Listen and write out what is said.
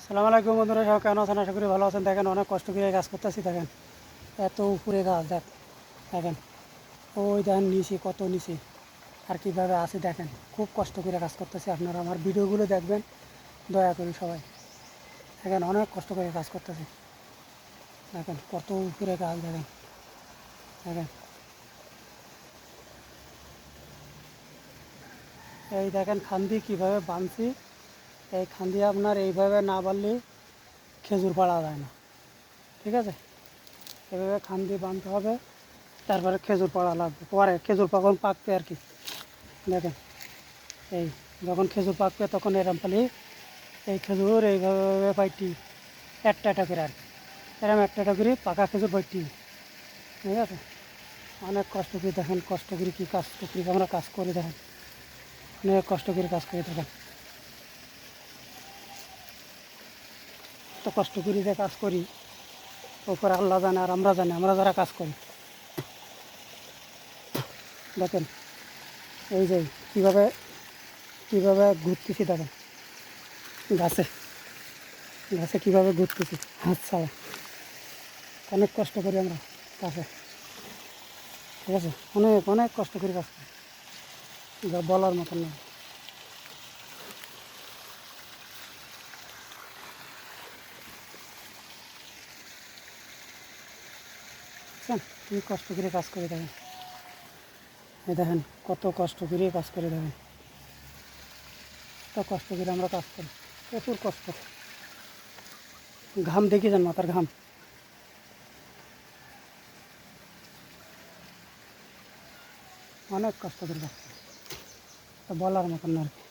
সালাম আলাইকুম বন্ধুরা, সব কেমন আছেন? আশা করি ভালো আছেন। দেখেন অনেক কষ্ট করে কাজ করতেছি। দেখেন এত উপরে গাছ, দেখেন ওই দেখেন নিচে কত নিচে, আর কীভাবে আছে দেখেন। খুব কষ্ট করে কাজ করতেছি। আপনারা আমার ভিডিওগুলো দেখবেন দয়া করে সবাই। দেখেন অনেক কষ্ট করে কাজ করতেছি। দেখেন কত উপরে গাছ, দেখেন দেখেন এই দেখেন খান্দি কীভাবে বাঁধছি। এই খান্দি আপনার এইভাবে না বাঁধলে খেজুর পাড়া যায় না, ঠিক আছে? এভাবে খান্দি বাঁধতে হবে, তারপরে খেজুর পাড়া লাগবে। পরে খেজুর কখন পাকবে আর কি। দেখেন এই যখন খেজুর পাকবে তখন এরম পালি এই খেজুর এইভাবে পাইটি একটা একটা করে আর কি, এরম একটা একটা করে পাকা খেজুর পাইটি, ঠিক আছে? অনেক কষ্ট করে দেখেন, কষ্ট করে কী কাজ করি আমরা, কাজ করে দেখেন অনেক কষ্ট করে কাজ করে দেখেন। তো কষ্ট করি যে কাজ করি ওপরে আল্লাহ জানে আর আমরা জানি, আমরা যারা কাজ করি। দেখেন এই যে কীভাবে কীভাবে ঘুরতেছি, দেখেন গাছে গাছে কীভাবে ঘুরতেছি হাত ছাড়া। অনেক কষ্ট করি আমরা কাছে, ঠিক আছে? অনেক অনেক কষ্ট করি কাজ করি, যা বলার মতন না। বুঝছেন কী কষ্ট করে কাজ করে দেখেন। এই দেখেন কত কষ্ট করে কাজ করে দেখেন, কত কষ্ট করে আমরা কাজ করি, প্রচুর কষ্ট। ঘাম দেখি যান, মাথার ঘাম। অনেক কষ্ট করে কাজ করি, তা বলার মতন না আর কি।